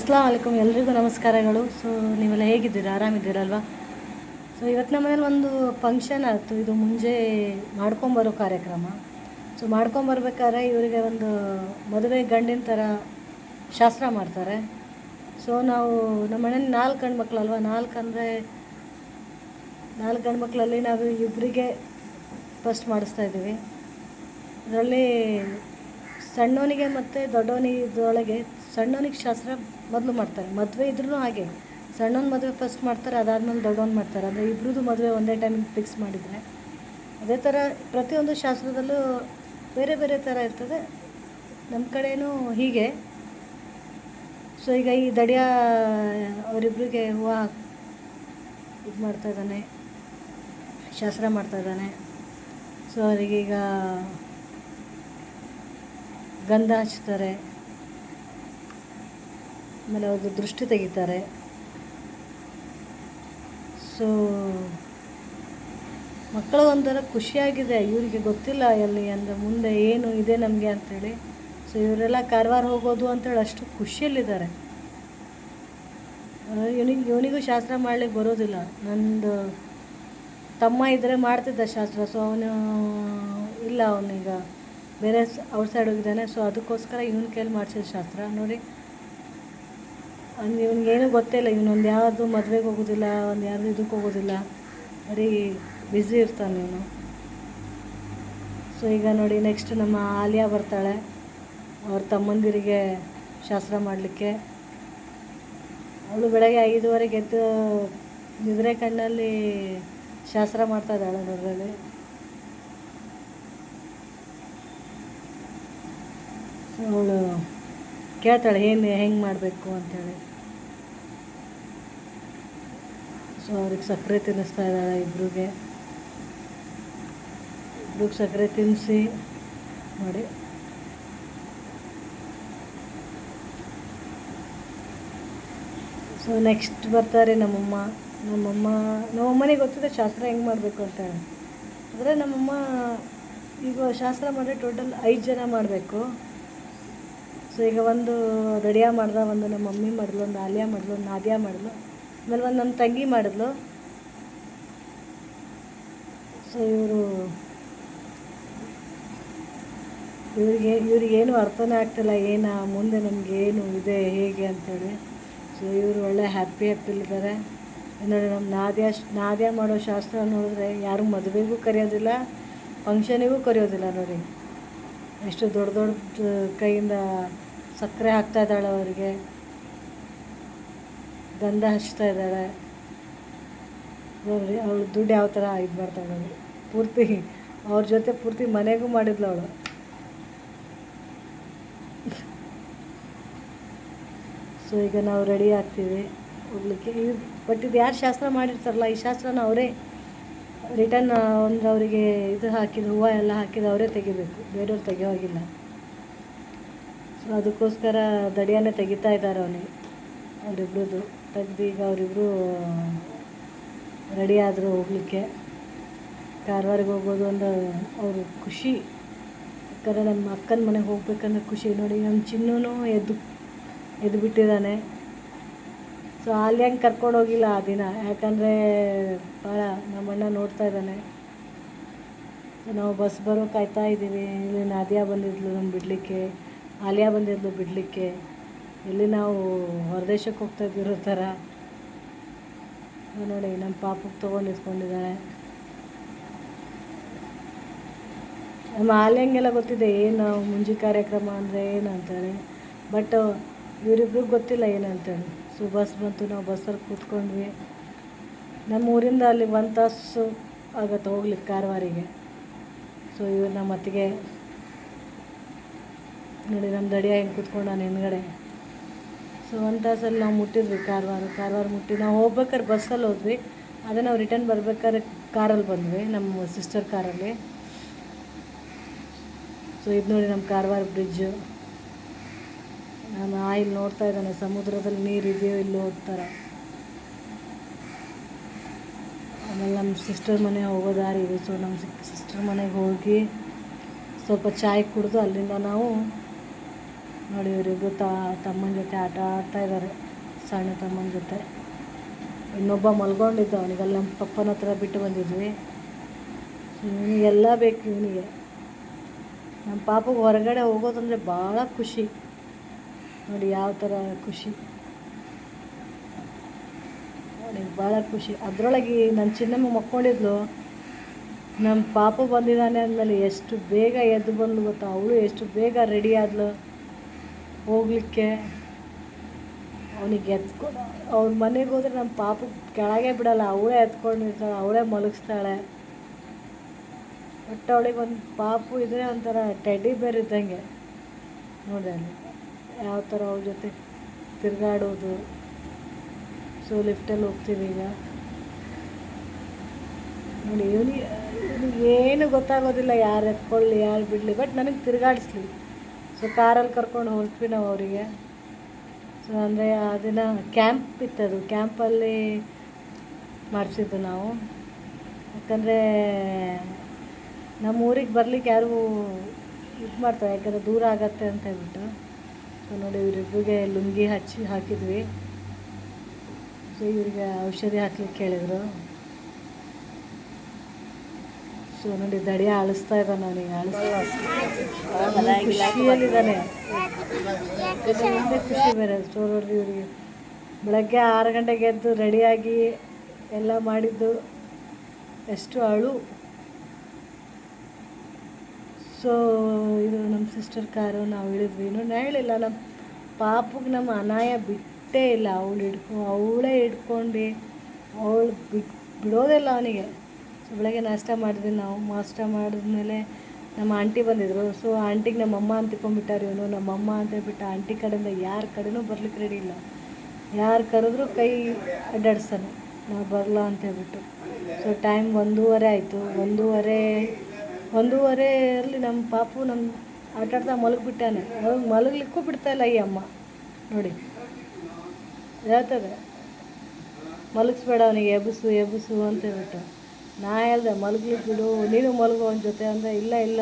ಅಸ್ಲಾಂ ವಲೈಕುಮ್, ಎಲ್ರಿಗೂ ನಮಸ್ಕಾರಗಳು. ಸೊ ನೀವೆಲ್ಲ ಹೇಗಿದ್ದೀರಾ? ಆರಾಮಿದ್ದೀರಲ್ವಾ? ಸೊ ಇವತ್ತು ನಮ್ಮ ಮನೇಲಿ ಒಂದು ಫಂಕ್ಷನ್ ಆಯಿತು. ಇದು ಮುಂಜೆ ಮಾಡ್ಕೊಂಬರೋ ಕಾರ್ಯಕ್ರಮ. ಸೊ ಮಾಡ್ಕೊಂಬರ್ಬೇಕಾದ್ರೆ ಇವರಿಗೆ ಒಂದು ಮದುವೆ ಗಂಡಿನ ಥರ ಶಾಸ್ತ್ರ ಮಾಡ್ತಾರೆ. ಸೊ ನಾವು ನಮ್ಮ ಮನೇಲಿ 4 ಗಂಡು ಮಕ್ಕಳಲ್ವ, 4 ಅಂದರೆ 4 ಗಂಡು ಮಕ್ಕಳಲ್ಲಿ ನಾವು ಇಬ್ಬರಿಗೆ ಫಸ್ಟ್ ಮಾಡಿಸ್ತಾಯಿದ್ದೀವಿ. ಇದರಲ್ಲಿ ಸಣ್ಣವನಿಗೆ ಮತ್ತು ದೊಡ್ಡವನಿಗೆ ಸಣ್ಣವನಿಗೆ ಶಾಸ್ತ್ರ ಮೊದಲು ಮಾಡ್ತಾರೆ. ಮದುವೆ ಇದ್ರೂ ಹಾಗೆ ಸಣ್ಣವನ ಮದುವೆ ಫಸ್ಟ್ ಮಾಡ್ತಾರೆ, ಅದಾದಮೇಲೆ ದೊಡ್ಡವನು ಮಾಡ್ತಾರೆ. ಅಂದರೆ ಇಬ್ಬರದು ಮದುವೆ ಒಂದೇ ಟೈಮಿಗೆ ಫಿಕ್ಸ್ ಮಾಡಿದರೆ ಅದೇ ಥರ ಪ್ರತಿಯೊಂದು ಶಾಸ್ತ್ರದಲ್ಲೂ ಬೇರೆ ಬೇರೆ ಥರ ಇರ್ತದೆ. ನಮ್ಮ ಕಡೆಯೂ ಹೀಗೆ. ಸೊ ಈಗ ಈ ದಡಿಯ ಅವರಿಬ್ಬರಿಗೆ ಹೂವು ಇದು ಮಾಡ್ತಾಯಿದ್ದಾನೆ, ಶಾಸ್ತ್ರ ಮಾಡ್ತಾಯಿದ್ದಾನೆ. ಸೊ ಅವರಿಗೀಗ ಗಂಧ ಹಚ್ತಾರೆ, ಆಮೇಲೆ ಅವ್ರದ್ದು ದೃಷ್ಟಿ ತೆಗಿತಾರೆ. ಸೊ ಮಕ್ಕಳು ಒಂಥರ ಖುಷಿಯಾಗಿದೆ, ಇವರಿಗೆ ಗೊತ್ತಿಲ್ಲ ಎಲ್ಲಿ ಅಂದರೆ ಮುಂದೆ ಏನು ಇದೆ ನಮಗೆ ಅಂಥೇಳಿ. ಸೊ ಇವರೆಲ್ಲ ಕಾರವಾರ ಹೋಗೋದು ಅಂಥೇಳಿ ಅಷ್ಟು ಖುಷಿಯಲ್ಲಿದ್ದಾರೆ. ಇವನಿಗೂ ಶಾಸ್ತ್ರ ಮಾಡಲಿಕ್ಕೆ ಬರೋದಿಲ್ಲ. ನಂದು ತಮ್ಮ ಇದ್ದರೆ ಮಾಡ್ತಿದ್ದ ಶಾಸ್ತ್ರ. ಸೊ ಅವನು ಇಲ್ಲ, ಅವನೀಗ ಬೇರೆ ಔಟ್ ಸೈಡ್ ಹೋಗಿದ್ದಾನೆ. ಸೊ ಅದಕ್ಕೋಸ್ಕರ ಇವನ ಕೈಲಿ ಮಾಡಿಸಿದ ಶಾಸ್ತ್ರ ನೋಡಿ. ಇವನಿಗೇನು ಗೊತ್ತಿಲ್ಲ, ಇವನೊಂದು ಯಾವುದು ಮದುವೆಗೆ ಹೋಗೋದಿಲ್ಲ, ಒಂದು ಯಾವುದು ಇದಕ್ಕೆ ಹೋಗೋದಿಲ್ಲ, ಬರೀ ಬ್ಯುಸಿ ಇರ್ತಾನೆ ಇವನು. ಸೊ ಈಗ ನೋಡಿ, ನೆಕ್ಸ್ಟ್ ನಮ್ಮ ಆಲಿಯಾ ಬರ್ತಾಳೆ ಅವ್ರ ತಮ್ಮಂದಿರಿಗೆ ಶಾಸ್ತ್ರ ಮಾಡಲಿಕ್ಕೆ. ಅವಳು ಬೆಳಗ್ಗೆ 5:15 ಎದ್ದು ನಿದ್ರೆ ಕಣ್ಣಲ್ಲಿ ಶಾಸ್ತ್ರ ಮಾಡ್ತಾ ಇದ್ದಾಳೆ ನೋಡ್ರಲ್ಲಿ. ಸೊ ಅವಳು ಕೇಳ್ತಾಳೆ ಹೆಂಗೆ ಮಾಡಬೇಕು ಅಂಥೇಳಿ. ಸೊ ಅವ್ರಿಗೆ ಸಕ್ಕರೆ ತಿನ್ನಿಸ್ತಾ ಇದ್ದಾಳೆ. ಇಬ್ರಿಗೆ ಸಕ್ಕರೆ ತಿನ್ನಿಸಿ ನೋಡಿ. ಸೊ ನೆಕ್ಸ್ಟ್ ಬರ್ತಾರೆ ನಮ್ಮಮ್ಮನಿಗೆ ಗೊತ್ತಿದೆ ಶಾಸ್ತ್ರ ಹೆಂಗೆ ಮಾಡಬೇಕು ಅಂತೇಳಿ. ಆದರೆ ನಮ್ಮಮ್ಮ ಈಗ ಶಾಸ್ತ್ರ ಮಾಡಿ ಟೋಟಲ್ 5 ಜನ ಮಾಡಬೇಕು. ಸೊ ಈಗ ಒಂದು ದಡಿಯಾ ಮಾಡ್ದೆ, ಒಂದು ನಮ್ಮ ಮಮ್ಮಿ ಮಾಡಿದ್ಲು, ಒಂದು ಆಲಿಯಾ ಮಾಡಿದ್ಲು, ಒಂದು ನಾದಿಯಾ ಮಾಡಿದ್ಲು, ಆಮೇಲೆ ಒಂದು ನಮ್ಮ ತಂಗಿ ಮಾಡಿದ್ಲು. ಸೊ ಇವ್ರಿಗೇನು ಅರ್ಥನೇ ಆಗ್ತಿಲ್ಲ, ಮುಂದೆ ನಮಗೆ ಏನು ಇದೆ ಹೇಗೆ ಅಂಥೇಳಿ. ಸೊ ಇವರು ಒಳ್ಳೆ ಹ್ಯಾಪಿಲಿದ್ದಾರೆ. ನೋಡಿ, ನಮ್ಮ ನಾದ್ಯಾ ಮಾಡೋ ಶಾಸ್ತ್ರ ನೋಡಿದ್ರೆ ಯಾರು ಮದುವೆಗೂ ಕರೆಯೋದಿಲ್ಲ, ಫಂಕ್ಷನಿಗೂ ಕರೆಯೋದಿಲ್ಲ. ನೋಡಿ ಎಷ್ಟು ದೊಡ್ಡ ದೊಡ್ಡ ಕೈಯಿಂದ ಸಕ್ಕರೆ ಹಾಕ್ತಾ ಇದ್ದಾಳೆ, ಅವರಿಗೆ ಗಂಧ ಹಚ್ತಾ ಇದ್ದಾಳೆ. ನೋಡ್ರಿ ಅವಳು ದುಡ್ಡು ಯಾವ ಥರ ಇದು ಮಾಡ್ತಾಳೆ ನೋಡಿ. ಪೂರ್ತಿ ಅವ್ರ ಜೊತೆ ಪೂರ್ತಿ ಮನೆಗೂ ಮಾಡಿದ್ಲು ಅವಳು. ಸೊ ಈಗ ನಾವು ರೆಡಿ ಆಗ್ತೀವಿ ಹೋಗ್ಲಿಕ್ಕೆ. ಬಟ್ ಇದು ಯಾರು ಶಾಸ್ತ್ರ ಮಾಡಿರ್ತಾರಲ್ಲ, ಈ ಶಾಸ್ತ್ರನ ಅವರೇ ರಿಟರ್ನ್ ಒಂದು ಅವರಿಗೆ ಇದು ಹಾಕಿದ್ದು, ಹೂವು ಎಲ್ಲ ಹಾಕಿದ್ದು ಅವರೇ ತೆಗಿಬೇಕು, ಬೇರೆಯವ್ರು ತೆಗಿಯೋವಾಗಿಲ್ಲ. ಸೊ ಅದಕ್ಕೋಸ್ಕರ ದಡಿಯಾನೇ ತೆಗಿತಾ ಇದ್ದಾರೆ ಅವರಿಬ್ರದ್ದು. ತೆಗ್ದು ಈಗ ಅವರಿಬ್ಬರು ರೆಡಿ ಆದರು ಹೋಗಲಿಕ್ಕೆ. ಕಾರವಾರಿಗೆ ಹೋಗೋದು ಅಂದ್ರೆ ಅವರು ಖುಷಿ. ಯಾಕಂದರೆ ನಮ್ಮ ಅಕ್ಕನ ಮನೆಗೆ ಹೋಗ್ಬೇಕಂದ್ರೆ ಖುಷಿ. ನೋಡಿ, ನಮ್ಮ ಚಿನ್ನೂ ಎದ್ದು ಬಿಟ್ಟಿದ್ದಾನೆ. ಸೊ ಆಲಿಯಂಗೆ ಕರ್ಕೊಂಡು ಹೋಗಿಲ್ಲ ಆ ದಿನ, ಯಾಕಂದರೆ ಭಾಳ ನಮ್ಮಣ್ಣ ನೋಡ್ತಾ ಇದ್ದಾನೆ. ನಾವು ಬಸ್ ಬರೋ ಕಾಯ್ತಾ ಇದ್ದೀವಿ. ಇಲ್ಲಿ ನಾದಿಯಾ ಬಂದಿದ್ಲು ನಮ್ಮ ಬಿಡಲಿಕ್ಕೆ, ಆಲಿಯಾ ಬಂದಿದ್ಲು ಬಿಡಲಿಕ್ಕೆ. ಇಲ್ಲಿ ನಾವು ಹೊರದೇಶಕ್ಕೆ ಹೋಗ್ತಾ ಇದ್ದಿರೋ ಥರ. ನೋಡಿ, ನಮ್ಮ ಪಾಪಕ್ಕೆ ತೊಗೊಂಡು ನಿಂತ್ಕೊಂಡಿದ್ದಾಳೆ. ನಮ್ಮ ಆಲಿಯಂಗೆಲ್ಲ ಗೊತ್ತಿದೆ ಏನು ಮುಂಜಿ ಕಾರ್ಯಕ್ರಮ ಅಂದರೆ ಏನು ಅಂತಾರೆ. ಬಟ್ ಇವರಿಬ್ರಿಗೆ ಗೊತ್ತಿಲ್ಲ ಏನು ಅಂತೇಳಿ. ಸೊ ಬಸ್ ಬಂತು, ನಾವು ಬಸ್ಸಲ್ಲಿ ಕೂತ್ಕೊಂಡ್ವಿ. ನಮ್ಮ ಊರಿಂದ ಅಲ್ಲಿ 1 ತಾಸು ಆಗುತ್ತೆ ಹೋಗ್ಲಿಕ್ಕೆ ಕಾರವಾರಿಗೆ. ಸೊ ಇವ್ರು ನಮ್ಮ ಅತ್ತಿಗೆ ನೋಡಿ, ನಮ್ಮ ದಡಿಯ ಹೆಂಗೆ ಕೂತ್ಕೊಂಡಾನೆ ಹಿಂದ್ಗಡೆ. ಸೊ 1 ತಾಸಲ್ಲಿ ನಾವು ಮುಟ್ಟಿದ್ವಿ ಕಾರವಾರ ಮುಟ್ಟಿ. ನಾವು ಹೋಗ್ಬೇಕಾದ್ರೆ ಬಸ್ಸಲ್ಲಿ ಹೋದ್ವಿ, ಅದೇ ನಾವು ರಿಟರ್ನ್ ಬರ್ಬೇಕಾದ್ರೆ ಕಾರಲ್ಲಿ ಬಂದ್ವಿ, ನಮ್ಮ ಸಿಸ್ಟರ್ ಕಾರಲ್ಲಿ. ಸೊ ಇದು ನೋಡಿ ನಮ್ಮ ಕಾರವಾರ ಬ್ರಿಡ್ಜು. ನಾನು ಇಲ್ಲಿ ನೋಡ್ತಾ ಇದ್ದಾನೆ, ಸಮುದ್ರದಲ್ಲಿ ನೀರು ಇದೆಯೋ ಇಲ್ಲೋ ಹೋಗ್ತಾರೆ. ಆಮೇಲೆ ನಮ್ಮ ಸಿಸ್ಟರ್ ಮನೆ ಹೋಗೋ ದಾರಿ ಇದೆ. ಸೊ ನಮ್ಮ ಸಿಸ್ಟರ್ ಮನೆಗೆ ಹೋಗಿ ಸ್ವಲ್ಪ ಚಾಯ್ ಕುಡಿದು ಅಲ್ಲಿಂದ ನಾವು ನೋಡಿ ಇವರಿಬ್ಬರು ತಮ್ಮನ ಜೊತೆ ಆಟ ಆಡ್ತಾ ಇದ್ದಾರೆ, ಸಣ್ಣ ತಮ್ಮನ ಜೊತೆ. ಇನ್ನೊಬ್ಬ ಮಲ್ಕೊಂಡಿದ್ದ, ಅವನಿಗೆಲ್ಲ ನಮ್ಮ ಪಪ್ಪನ ಹತ್ರ ಬಿಟ್ಟು ಬಂದಿದ್ವಿ. ಇವನಿಗೆಲ್ಲ ಬೇಕು ಇವನಿಗೆ. ನಮ್ಮ ಪಾಪಗೆ ಹೊರಗಡೆ ಹೋಗೋದಂದರೆ ಭಾಳ ಖುಷಿ. ನೋಡಿ ಯಾವ ಥರ ಖುಷಿ, ನೋಡಿ ಭಾಳ ಖುಷಿ. ಅದರೊಳಗೆ ನನ್ನ ಚಿನ್ನಮ್ಮ ಮಕ್ಕೊಂಡಿದ್ಲು, ನಮ್ಮ ಪಾಪ ಬಂದಿದ್ದಾನೆ ಅಂದಮೇಲೆ ಎಷ್ಟು ಬೇಗ ಎದ್ದು ಬಂದು ಗೊತ್ತಾ. ಅವಳು ಎಷ್ಟು ಬೇಗ ರೆಡಿ ಆದ್ಲು ಹೋಗ್ಲಿಕ್ಕೆ. ಅವನಿಗೆ ಎತ್ಕೊಂಡು ಅವ್ರ ಮನೆಗೆ ಹೋದರೆ ನಮ್ಮ ಪಾಪ ಕೆಳಗೆ ಬಿಡಲ್ಲ, ಅವಳೇ ಎತ್ಕೊಂಡಿರ್ತಾಳೆ, ಅವಳೇ ಮಲಗಿಸ್ತಾಳೆ. ಬಟ್ ಅವಳಿಗೆ ಒಂದು ಪಾಪು ಇದ್ದರೆ ಒಂಥರ ಟೆಡ್ಡಿ ಬೇರ್ ಇದ್ದಂಗೆ. ನೋಡಿ ಅಲ್ಲಿ ಯಾವ ಥರ ಅವ್ರ ಜೊತೆ ತಿರುಗಾಡೋದು. ಸೊ ಲಿಫ್ಟಲ್ಲಿ ಹೋಗ್ತೀವಿ ಈಗ. ನೋಡಿ ಇವನಿಗೆ ಏನು ಗೊತ್ತಾಗೋದಿಲ್ಲ, ಯಾರು ಎತ್ಕೊಳ್ಳಿ ಯಾರು ಬಿಡಲಿ, ಬಟ್ ನನಗೆ ತಿರುಗಾಡಿಸ್ಲಿ. ಸೊ ಕಾರಲ್ಲಿ ಕರ್ಕೊಂಡು ಹೊರಟ್ವಿ ನಾವು ಅವರಿಗೆ. ಸೊ ಅಂದರೆ ಆ ದಿನ ಕ್ಯಾಂಪ್ ಇತ್ತದು, ಕ್ಯಾಂಪಲ್ಲಿ ಮಾಡಿಸಿದ್ದು ನಾವು. ಯಾಕಂದರೆ ನಮ್ಮ ಊರಿಗೆ ಬರಲಿಕ್ಕೆ ಯಾರು ಇದು ಮಾಡ್ತಾರೆ, ಯಾಕಂದರೆ ದೂರ ಆಗತ್ತೆ ಅಂತ ಹೇಳ್ಬಿಟ್ಟು. ಸೊ ನೋಡಿ ಇವರಿಬ್ಬರಿಗೆ ಲುಂಗಿ ಹಾಕಿದ್ವಿ. ಸೊ ಇವರಿಗೆ ಔಷಧಿ ಹಾಕ್ಲಿಕ್ಕೆ ಹೇಳಿದರು. ಸೊ ನೋಡಿ ದಡಿಯ ಆಳಿಸ್ತಾ ಇದ್ದಾನೆ, ಅವನಿಗೆ ಖುಷಿಯಲ್ಲಿದ್ದಾನೆ. ಖುಷಿ ಬೇರೆ. ಸೊ ನೋಡ್ರಿ ಇವರಿಗೆ ಬೆಳಗ್ಗೆ 6 ಗಂಟೆಗೆ ಎದ್ದು ರೆಡಿಯಾಗಿ ಎಲ್ಲ ಮಾಡಿದ್ದು, ಎಷ್ಟು ಅಳು. ಸೊ ಇದು ನಮ್ಮ ಸಿಸ್ಟರ್ ಕಾರು, ನಾವು ಇಳಿದ್ವಿ. ಇನ್ನೂ ಹೇಳಿಲ್ಲ, ನಮ್ಮ ಪಾಪಗೆ ನಮ್ಮ ಅನಾಯ ಬಿಟ್ಟೇ ಇಲ್ಲ. ಅವಳೇ ಹಿಡ್ಕೊಂಡು ಅವಳು ಬಿಡೋದಿಲ್ಲ ಅವನಿಗೆ. ಸೊ ಬೆಳಗ್ಗೆ ನಾಷ್ಟ ಮಾಡಿದ್ವಿ ನಾವು. ನಾಷ್ಟ ಮಾಡಿದ್ಮೇಲೆ ನಮ್ಮ ಆಂಟಿ ಬಂದಿದ್ದರು. ಸೊ ಆಂಟಿಗೆ ನಮ್ಮಮ್ಮ ಅಂತಿಕೊಂಡ್ಬಿಟ್ಟಾರೆ ಇವನು. ನಮ್ಮಮ್ಮ ಅಂತ ಹೇಳ್ಬಿಟ್ಟು ಆಂಟಿ ಕಡೆಯಿಂದ ಯಾರ ಕಡೆನೂ ಬರ್ಲಿಕ್ಕೆ ರೆಡಿ ಇಲ್ಲ. ಯಾರು ಕರೆದ್ರೂ ಕೈ ಅಡ್ಡಾಡಿಸ್ತಾನೆ, ನಾವು ಬರಲ್ಲ ಅಂತ ಹೇಳ್ಬಿಟ್ಟು. ಸೊ ಟೈಮ್ 1:30 ಆಯಿತು. 1:30 ನಮ್ಮ ಪಾಪು ಆಟಾಡ್ತಾ ಮಲಗಿಬಿಟ್ಟಾನೆ. ಅವಾಗ ಮಲಗಲಿಕ್ಕೂ ಬಿಡ್ತಾಯಿಲ್ಲ ಈ ಅಮ್ಮ. ನೋಡಿ ಹೇಳ್ತದೆ, ಮಲಗಿಸ್ಬೇಡ ಅವನಿಗೆ, ಎಬ್ಬಿಸು ಅಂತ ಹೇಳ್ಬಿಟ್ಟು. ನಾ ಹೇಳ್ದೆ ಮಲಗ್ಲಿಕ್ಕೆ ಬಿಡು, ನೀನು ಮಲಗು ಅವನ ಜೊತೆ ಅಂದರೆ ಇಲ್ಲ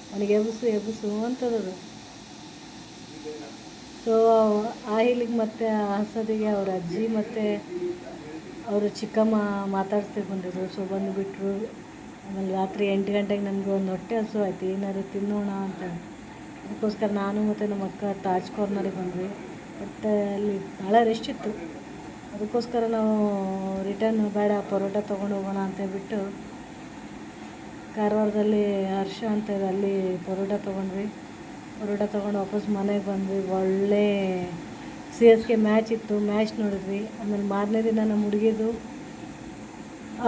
ಅವನಿಗೆ ಎಬ್ಬಿಸು ಅಂತದದು. ಸೊ ಆಹಿಲಿಗೆ ಮತ್ತು ಹಸದಿಗೆ ಅವ್ರ ಅಜ್ಜಿ ಮತ್ತು ಅವರು ಚಿಕ್ಕಮ್ಮ ಮಾತಾಡ್ಸ್ತಿಗೆ ಬಂದಿದ್ರು. ಸೊ ಬಂದುಬಿಟ್ರು. ಆಮೇಲೆ ರಾತ್ರಿ 8 ಗಂಟೆಗೆ ನಮಗೆ ಒಂದು ಹೊಟ್ಟೆ ಹಸು ಆಯ್ತು, ಏನಾದ್ರು ತಿನ್ನೋಣ ಅಂತ. ಅದಕ್ಕೋಸ್ಕರ ನಾನು ಮತ್ತು ನಮ್ಮ ಅಕ್ಕ ತಾಜ್ ಕಾರ್ನರಿಗೆ ಬಂದ್ವಿ. ಬಟ್ ಅಲ್ಲಿ ಭಾಳ ರೆಸ್ಟ್ ಇತ್ತು. ಅದಕ್ಕೋಸ್ಕರ ನಾವು ರಿಟರ್ನ್ ಬೇಡ, ಪರೋಟ ತೊಗೊಂಡು ಹೋಗೋಣ ಅಂತೇಳ್ಬಿಟ್ಟು ಕಾರವಾರದಲ್ಲಿ ಹರ್ಷ ಅಂತ ಇದೆ, ಅಲ್ಲಿ ಪರೋಟ ತೊಗೊಂಡ್ವಿ. ಪರೋಟ ತೊಗೊಂಡು ವಾಪಸ್ ಮನೆಗೆ ಬಂದ್ವಿ. ಒಳ್ಳೆ CSK ಮ್ಯಾಚ್ ಇತ್ತು, ಮ್ಯಾಚ್ ನೋಡಿದ್ವಿ. ಆಮೇಲೆ ಮಾರನೇ ದಿನ ನಮ್ಮ ಹುಡುಗಿದು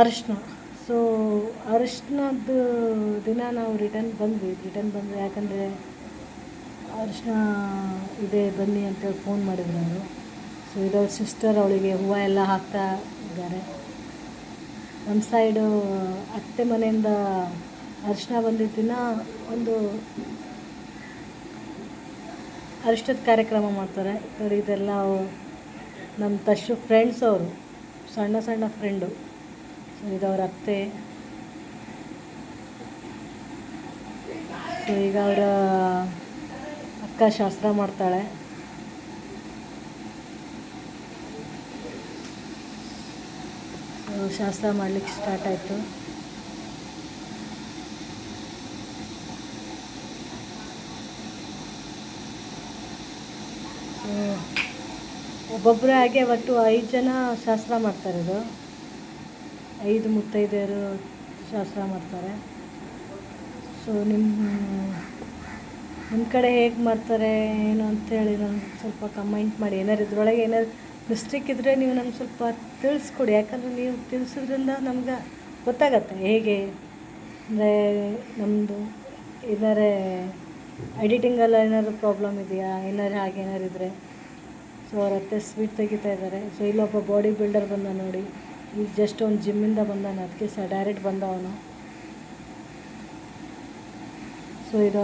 ಅರಿಶಿನ. ಸೊ ಅರಿಶಿನದ್ದು ದಿನ ನಾವು ರಿಟರ್ನ್ ಬಂದ್ವಿ. ಯಾಕಂದರೆ ಅರಿಶಿನ ಇದೆ ಬನ್ನಿ ಅಂತೇಳಿ ಫೋನ್ ಮಾಡಿದ್ರು ಅವರು. ಸೊ ಇದವ್ರ ಸಿಸ್ಟರ್, ಅವಳಿಗೆ ಹೂವು ಎಲ್ಲ ಹಾಕ್ತಾ ಇದ್ದಾರೆ. ನಮ್ಮ ಸೈಡು ಅತ್ತೆ ಮನೆಯಿಂದ ಅರಿಶಿನ ಬಂದಿದ್ದ ದಿನ ಒಂದು ಅರಿಶಿನದ ಕಾರ್ಯಕ್ರಮ ಮಾಡ್ತಾರೆ. ನೋಡಿ ಇದೆಲ್ಲ ನಮ್ಮ ತಶು ಫ್ರೆಂಡ್ಸ್, ಅವರು ಸಣ್ಣ ಫ್ರೆಂಡು. ಸೊ ಇದವ್ರ ಅತ್ತೆ. ಸೊ ಈಗ ಅವರ ಅಕ್ಕ ಶಾಸ್ತ್ರ ಮಾಡ್ತಾಳೆ. ಶಾಸ್ತ್ರ ಮಾಡಲಿಕ್ಕೆ ಸ್ಟಾರ್ಟ್ ಆಯಿತು. ಒಬ್ಬೊಬ್ಬರೇ ಹಾಗೆ ಒಟ್ಟು 5 ಜನ ಶಾಸ್ತ್ರ ಮಾಡ್ತಾರಿದು. 5 ಮುತ್ತೈದೆಯರು ಶಾಸ್ತ್ರ ಮಾಡ್ತಾರೆ. ಸೊ ನಿಮ್ಮ ಕಡೆ ಹೇಗೆ ಮಾಡ್ತಾರೆ ಏನು ಅಂಥೇಳಿ ನನಗೆ ಸ್ವಲ್ಪ ಕಮೆಂಟ್ ಮಾಡಿ. ಇದ್ರೊಳಗೆ ಏನಾದ್ರು ಮಿಸ್ಟೇಕ್ ಇದ್ದರೆ ನೀವು ನಮ್ಗೆ ಸ್ವಲ್ಪ ತಿಳಿಸ್ಕೊಡಿ. ಯಾಕಂದರೆ ನೀವು ತಿಳಿಸೋದ್ರಿಂದ ನಮ್ಗೆ ಗೊತ್ತಾಗತ್ತೆ ಹೇಗೆ. ಅಂದರೆ ನಮ್ಮದು ಏನಾರೇ ಎಡಿಟಿಂಗಲ್ಲ ಏನಾದ್ರು ಪ್ರಾಬ್ಲಮ್ ಇದೆಯಾ, ಹಾಗೆ ಏನಾರು ಇದ್ದರೆ. ಸೊ ಅವ್ರ ಅತ್ತೆ ಸ್ವೀಟ್ ತೆಗಿತಾ ಇದ್ದಾರೆ. ಸೊ ಇಲ್ಲೊಬ್ಬ ಬಾಡಿ ಬಿಲ್ಡರ್ ಬಂದ ನೋಡಿ, ಈಗ ಜಸ್ಟ್ ಅವ್ನು ಜಿಮ್ಮಿಂದ ಬಂದಾನೆ, ಅದಕ್ಕೆ ಡೈರೆಕ್ಟ್ ಬಂದ ಅವನು. ಸೊ ಇದು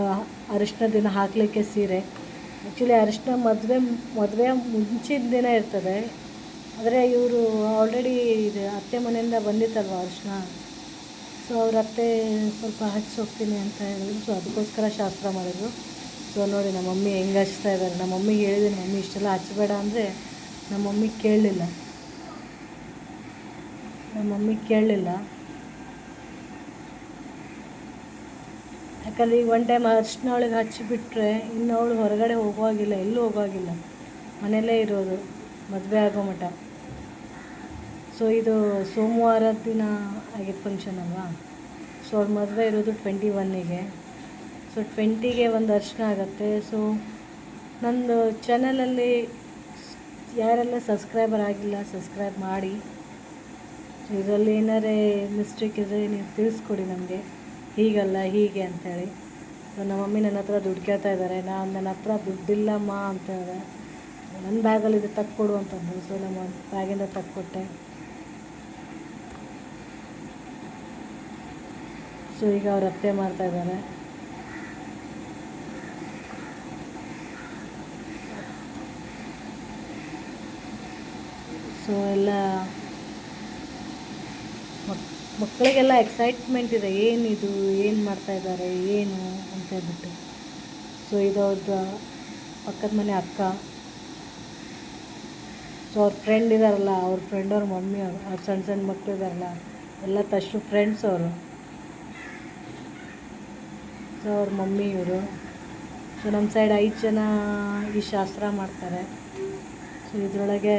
ಅರಿಶಿನ ದಿನ ಹಾಕಲಿಕ್ಕೆ ಸೀರೆ. ಆ್ಯಕ್ಚುಲಿ ಅರಿಶಿನ ಮದುವೆ ಮುಂಚಿನ ದಿನ ಇರ್ತದೆ. ಆದರೆ ಇವರು ಆಲ್ರೆಡಿ ಇದು ಅತ್ತೆ ಮನೆಯಿಂದ ಬಂದಿತ್ತಲ್ವ ಅರಿಶಿನ. ಸೊ ಅವ್ರ ಅತ್ತೆ ಸ್ವಲ್ಪ ಹಚ್ಚಿ ಹೋಗ್ತೀನಿ ಅಂತ ಹೇಳಿದ್ರು. ಸೊ ಅದಕ್ಕೋಸ್ಕರ ಶಾಸ್ತ್ರ ಮಾಡಿದ್ರು. ಸೊ ನೋಡಿ ನಮ್ಮ ಮಮ್ಮಿ ಹೆಂಗೆ ಹಚ್ತಾ ಇದ್ದಾರೆ. ನಮ್ಮ ಮಮ್ಮಿಗೆ ಹೇಳಿದ್ದೀನಿ, ಮಮ್ಮಿ ಇಷ್ಟೆಲ್ಲ ಹಚ್ಚಬೇಡ ಅಂದರೆ ನಮ್ಮ ಮಮ್ಮಿ ಕೇಳಲಿಲ್ಲ. ಯಾಕಂದರೆ ಈಗ ಒನ್ ಟೈಮ್ ಅರ್ಶಿನ ಅವಳಿಗೆ ಹಚ್ಚಿಬಿಟ್ರೆ ಇನ್ನು ಅವಳು ಹೊರಗಡೆ ಹೋಗುವಾಗಿಲ್ಲ, ಎಲ್ಲೂ ಹೋಗುವಾಗಿಲ್ಲ, ಮನೆಯಲ್ಲೇ ಇರೋದು ಮದುವೆ ಆಗೋ ಮಟ್ಟ. ಸೊ ಇದು ಸೋಮವಾರದ ದಿನ ಆಗಿದ್ದು ಫಂಕ್ಷನ್ ಅಲ್ವಾ. ಸೊ ಅವ್ರ ಮದುವೆ ಇರೋದು 21ಗೆ. ಸೊ 20ಗೆ ಒಂದು ಅರ್ಶಿನ ಆಗುತ್ತೆ. ಸೊ ನಂದು ಚಾನಲಲ್ಲಿ ಯಾರೆಲ್ಲ ಸಬ್ಸ್ಕ್ರೈಬರ್ ಆಗಿಲ್ಲ ಸಬ್ಸ್ಕ್ರೈಬ್ ಮಾಡಿ. ಇದರಲ್ಲಿ ಏನಾರೇ ಮಿಸ್ಟೇಕ್ ಇದ್ದರೆ ನೀವು ತಿಳಿಸ್ಕೊಡಿ ನಮಗೆ, ಹೀಗಲ್ಲ ಹೀಗೆ ಅಂಥೇಳಿ. ಸೊ ನಮ್ಮ ಮಮ್ಮಿ ನನ್ನ ಹತ್ರ ದುಡ್ಡು ಕೇಳ್ತಾ ಇದ್ದಾರೆ. ನನ್ನ ಹತ್ರ ದುಡ್ಡಿಲ್ಲಮ್ಮ ಅಂತೇಳಿದೆ. ನನ್ನ ಬ್ಯಾಗಲ್ಲಿ ಇದು ತಕ್ಕೊಡು ಅಂತಂದರು. ಸೊ ನಮ್ಮ ಬ್ಯಾಗಿಂದ ತಕ್ಕೊಟ್ಟೆ. ಸೊ ಈಗ ಅವ್ರು ಅತ್ತೆ ಮಾಡ್ತಾಯಿದ್ದಾರೆ. ಸೊ ಎಲ್ಲ ಮಕ್ಕಳಿಗೆಲ್ಲ ಎಕ್ಸೈಟ್ಮೆಂಟ್ ಇದೆ, ಏನಿದು, ಏನು ಮಾಡ್ತಾಯಿದ್ದಾರೆ, ಏನು ಅಂತ ಹೇಳ್ಬಿಟ್ಟು. ಸೊ ಇದು ಅವ್ರದ್ದು ಪಕ್ಕದ ಮನೆ ಅಕ್ಕ. ಸೊ ಅವ್ರ ಫ್ರೆಂಡ್ ಇದ್ದಾರಲ್ಲ, ಅವ್ರ ಫ್ರೆಂಡ್ ಅವ್ರ ಮಮ್ಮಿ ಅವ್ರ ಸಣ್ಣ ಸಣ್ಣ ಮಕ್ಕಳು ಇದ್ದಾರಲ್ಲ, ಎಲ್ಲ ತಷ್ಟು ಫ್ರೆಂಡ್ಸ್ ಅವರು. ಸೊ ಅವ್ರ ಮಮ್ಮಿ ಇವರು. ಸೊ ನಮ್ಮ ಸೈಡ್ 5 ಜನ ಈ ಶಾಸ್ತ್ರ ಮಾಡ್ತಾರೆ. ಸೊ ಇದರೊಳಗೆ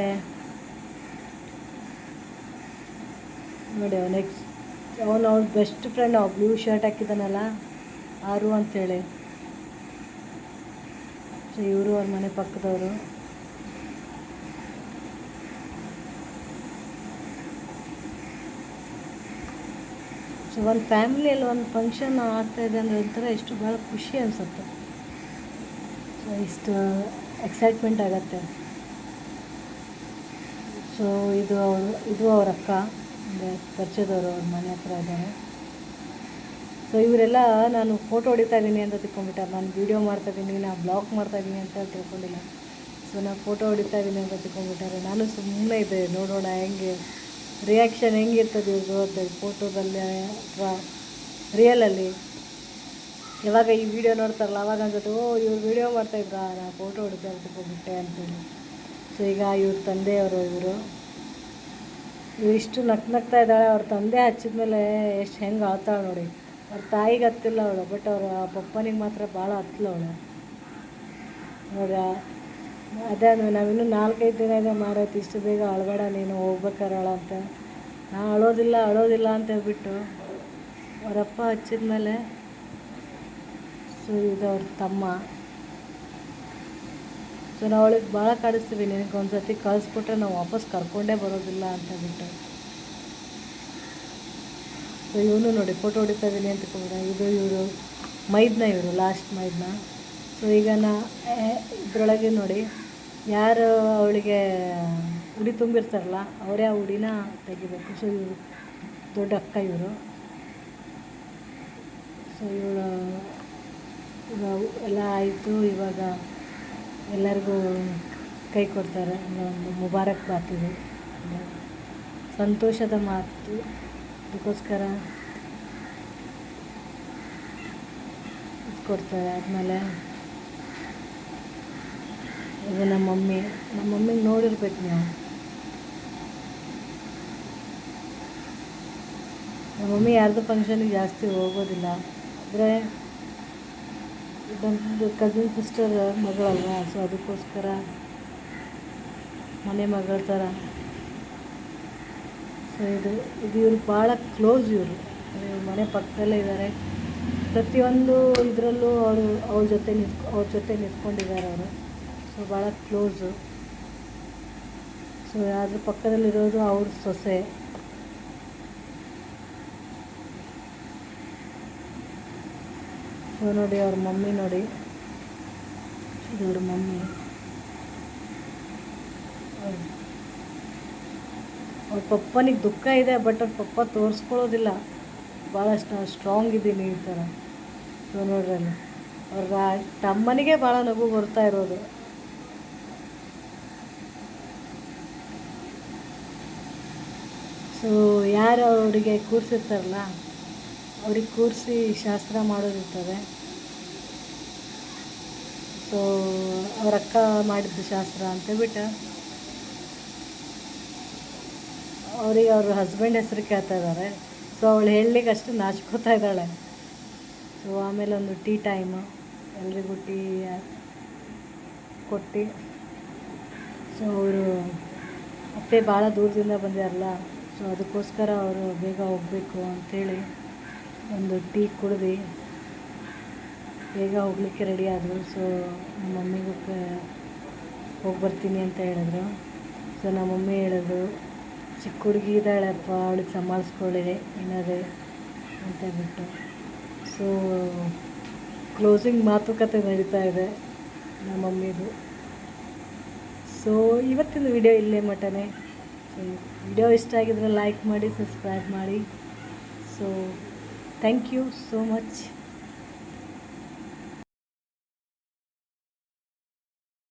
ನೋಡಿ ಅವನು ಅವ್ರ ಬೆಸ್ಟ್ ಫ್ರೆಂಡ್, ಬ್ಲೂ ಶರ್ಟ್ ಹಾಕಿದ್ದಾನಲ್ಲ, ಆರು ಅಂಥೇಳಿ. ಸೊ ಇವರು ಅವ್ರ ಮನೆ ಪಕ್ಕದವರು. ಸೊ ಒಂದು ಫ್ಯಾಮಿಲಿಯಲ್ಲಿ ಒಂದು ಫಂಕ್ಷನ್ ಆಗ್ತಾಯಿದೆ ಅಂದರೆ ಒಂಥರ ಎಷ್ಟು ಭಾಳ ಖುಷಿ ಅನಿಸುತ್ತೆ. ಸೊ ಇಷ್ಟು ಎಕ್ಸೈಟ್ಮೆಂಟ್ ಆಗುತ್ತೆ. ಸೊ ಇದು ಅವ್ರ ಅಕ್ಕ, ಅಂದರೆ ಪರಿಚಯದವರು, ಅವ್ರ ಮನೆ ಹತ್ರ ಇದ್ದಾರೆ. ಸೊ ಇವರೆಲ್ಲ ನಾನು ಫೋಟೋ ಹೊಡಿತಾ ಇದ್ದೀನಿ ಅಂತ ತಿಳ್ಕೊಂಡ್ಬಿಟ್ಟಾರೆ. ನಾನು ವೀಡಿಯೋ ಮಾಡ್ತಾಯಿದ್ದೀನಿ, ನಾನು ಬ್ಲಾಗ್ ಮಾಡ್ತಾಯಿದ್ದೀನಿ ಅಂತ ತಿಳ್ಕೊಂಡಿಲ್ಲ. ಸೊ ನಾನು ಫೋಟೋ ಹೊಡಿತಾ ಇದ್ದೀನಿ ಅಂತ ತಿಳ್ಕೊಂಡ್ಬಿಟ್ಟಾರೆ. ನಾನು ಸುಮ್ಮನೆ ಇದೆ, ನೋಡೋಣ ಹೆಂಗೆ ರಿಯಾಕ್ಷನ್ ಹೆಂಗಿರ್ತದೆ ಇವ್ರದ್ದು ಅಂತ ಫೋಟೋದಲ್ಲಿ ಅಥವಾ ರಿಯಲಲ್ಲಿ. ಯಾವಾಗ ಈ ವಿಡಿಯೋ ನೋಡ್ತಾರಲ್ಲ ಅವಾಗ ಅನ್ಸುತ್ತೆ, ಇವ್ರು ವೀಡಿಯೋ ಮಾಡ್ತಾಯಿದ್ರಾ, ನಾನು ಫೋಟೋ ಹೊಡಿತಾ ತಿಳ್ಕೊಂಡ್ಬಿಟ್ಟೆ ಅಂತೇಳಿ. ಸೊ ಈಗ ಇವ್ರ ತಂದೆಯವರು ಇವರು ಇಷ್ಟು ನಗ್ತಾ ಇದ್ದಾಳೆ. ಅವ್ರ ತಂದೆ ಹಚ್ಚಿದ ಮೇಲೆ ಎಷ್ಟು ಹೆಂಗೆ ಆಳ್ತಾಳೆ ನೋಡಿ. ಅವ್ರ ತಾಯಿಗೆ ಹತ್ತಿಲ್ಲ ಅವಳು, ಬಟ್ ಅವ್ರ ಪಪ್ಪನಿಗೆ ಮಾತ್ರ ಭಾಳ ಹತ್ತಲ ಅವಳು ನೋಡಿ. ಅದೇ ಅಂದರೆ ನಾವಿನ್ನೂ 4-5 ದಿನ ಇದೆ ಮಾರೈತಿ, ಇಷ್ಟು ಬೇಗ ಅಳಬೇಡ ನೀನು, ಹೋಗ್ಬೇಕಾರೆ ಅಂತ. ನಾ ಅಳೋದಿಲ್ಲ ಅಂತ ಹೇಳ್ಬಿಟ್ಟು ಅವರಪ್ಪ ಹಚ್ಚಿದ ಮೇಲೆ. ಸೊ ಇದು ಅವ್ರ ತಮ್ಮ. ಸೊ ನಾವು ಅವಳಿಗೆ ಭಾಳ ಕಾಡಿಸ್ತೀವಿ, ನಿನಗೆ ಒಂದು ಸರ್ತಿ ಕಳಿಸ್ಬಿಟ್ರೆ ನಾವು ವಾಪಸ್ ಕರ್ಕೊಂಡೇ ಬರೋದಿಲ್ಲ ಅಂತ ಬಿಟ್ಟು. ಸೊ ಇವನು ನೋಡಿ ಫೋಟೋ ಹೊಡಿತಾ ಇದ್ದೀನಿ ಅಂತ ಕೂಡ. ಇದು ಇವರು ಮೈದ್ನ, ಇವರು ಲಾಸ್ಟ್ ಮೈದ್ನ. ಸೊ ಈಗ ಇದರೊಳಗೆ ನೋಡಿ ಯಾರು ಅವಳಿಗೆ ಉಡಿ ತುಂಬಿರ್ತಾರಲ್ಲ ಅವರೇ ಆ ಉಡಿನ ತೆಗಿಬೇಕು. ಸೊ ಇವರು ದೊಡ್ಡ ಅಕ್ಕ ಇವರು. ಸೊ ಇವಳು ಎಲ್ಲ ಆಯಿತು. ಇವಾಗ ಎಲ್ಲರಿಗೂ ಕೈ ಕೊಡ್ತಾರೆ. ಒಂದು ಮುಬಾರಕ್ ಬಾತಿದೆ, ಸಂತೋಷದ ಮಾತು. ಅದಕ್ಕೋಸ್ಕರ ಕೊಡ್ತಾರೆ. ಆದಮೇಲೆ ಇದು ನಮ್ಮ ಮಮ್ಮಿಗೆ ನೋಡಿರ್ಬೇಕು ನೀವು. ನಮ್ಮ ಮಮ್ಮಿ ಯಾರ್ದು ಫಂಕ್ಷನಿಗೆ ಜಾಸ್ತಿ ಹೋಗೋದಿಲ್ಲ. ಅಂದರೆ ಇದೊಂದು ಕಸಿನ್ ಸಿಸ್ಟರ್ ಮಗಳಲ್ವ, ಸೊ ಅದಕ್ಕೋಸ್ಕರ ಮನೆ ಮಗಳ ಥರ. ಸೊ ಇದು ಇವ್ರು ಭಾಳ ಕ್ಲೋಸ್. ಇವರು ಮನೆ ಪಕ್ಕದಲ್ಲೇ ಇದ್ದಾರೆ. ಪ್ರತಿಯೊಂದು ಇದರಲ್ಲೂ ಅವ್ರ ಜೊತೆ ನಿಂತ್ಕೊಂಡಿದ್ದಾರೆ ಅವರು. ಸೊ ಭಾಳ ಕ್ಲೋಸು. ಸೊ ಅದ್ರ ಪಕ್ಕದಲ್ಲಿರೋದು ಅವ್ರ ಸೊಸೆ. ಸೊ ನೋಡಿ ಅವ್ರ ಮಮ್ಮಿ ನೋಡಿ, ಇದು ಅವ್ರ ಮಮ್ಮಿ. ಅವ್ರ ಪಪ್ಪನಿಗೆ ದುಃಖ ಇದೆ, ಬಟ್ ಅವ್ರ ಪಪ್ಪ ತೋರಿಸ್ಕೊಳ್ಳೋದಿಲ್ಲ. ಭಾಳ ಸ್ಟ್ರಾಂಗ್ ಇದ್ದೀನಿ ಈ ಥರ. ಸೊ ನೋಡ್ರಿ ಅಲ್ಲಿ ಅವ್ರ ತಮ್ಮನಿಗೆ ಭಾಳ ನಗು ಬರ್ತಾ ಇರೋದು. ಸೊ ಯಾರು ಅವರಿಗೆ ಕೂರಿಸಿರ್ತಾರಲ್ಲ ಅವ್ರಿಗೆ ಕೂರಿಸಿ ಶಾಸ್ತ್ರ ಮಾಡೋದಿರ್ತದೆ. ಸೊ ಅವ್ರ ಅಕ್ಕ ಮಾಡಿದ್ದು ಶಾಸ್ತ್ರ ಅಂತೇಳ್ಬಿಟ್ಟು ಅವ್ರಿಗೆ ಅವ್ರ ಹಸ್ಬೆಂಡ್ ಹೆಸರು ಕೇಳ್ತಾ ಇದ್ದಾರೆ. ಸೊ ಅವಳು ಹೇಳಲಿಕ್ಕೆ ಅಷ್ಟು ನಾಚ್ಕೋತಾ ಇದ್ದಾಳೆ. ಸೊ ಆಮೇಲೆ ಒಂದು ಟೀ ಟೈಮು, ಎಲ್ರಿಗೂ ಟೀ ಕೊಟ್ಟು, ಸೊ ಅವರು ಅತ್ತೆ ಭಾಳ ದೂರದಿಂದ ಬಂದಿರಲ್ಲ, ಸೊ ಅದಕ್ಕೋಸ್ಕರ ಅವರು ಬೇಗ ಹೋಗಬೇಕು ಅಂಥೇಳಿ ಒಂದು ಟೀ ಕುಡ್ದು ಬೇಗ ಹೋಗಲಿಕ್ಕೆ ರೆಡಿ ಆದರು. ಸೊ ನಮ್ಮ ಮಮ್ಮಿಗೂ ಹೋಗಿ ಬರ್ತೀನಿ ಅಂತ ಹೇಳಿದ್ರು. ಸೊ ನಮ್ಮ ಮಮ್ಮಿ ಹೇಳಿದ್ರು, ಚಿಕ್ಕ ಹುಡುಗಿ ಇದ್ದಾಳಪ್ಪ, ಅವಳಿಗೆ ಸಂಭಾಳಿಸ್ಕೊಳ್ಳಿದೆ ಏನಾದ್ರು ಅಂತ ಬಿಟ್ಟು. ಸೊ ಕ್ಲೋಸಿಂಗ್ ಮಾತುಕತೆ ನಡೀತಾ ಇದೆ ನಮ್ಮ ಮಮ್ಮಿದು. ಸೊ ಇವತ್ತಿನ ವಿಡಿಯೋ ಇಲ್ಲೇ ಮಟನೇ. ಸೊ ವಿಡಿಯೋ ಇಷ್ಟ ಆಗಿದ್ರೆ ಲೈಕ್ ಮಾಡಿ, ಸಬ್ಸ್ಕ್ರೈಬ್ ಮಾಡಿ. So thank you so much.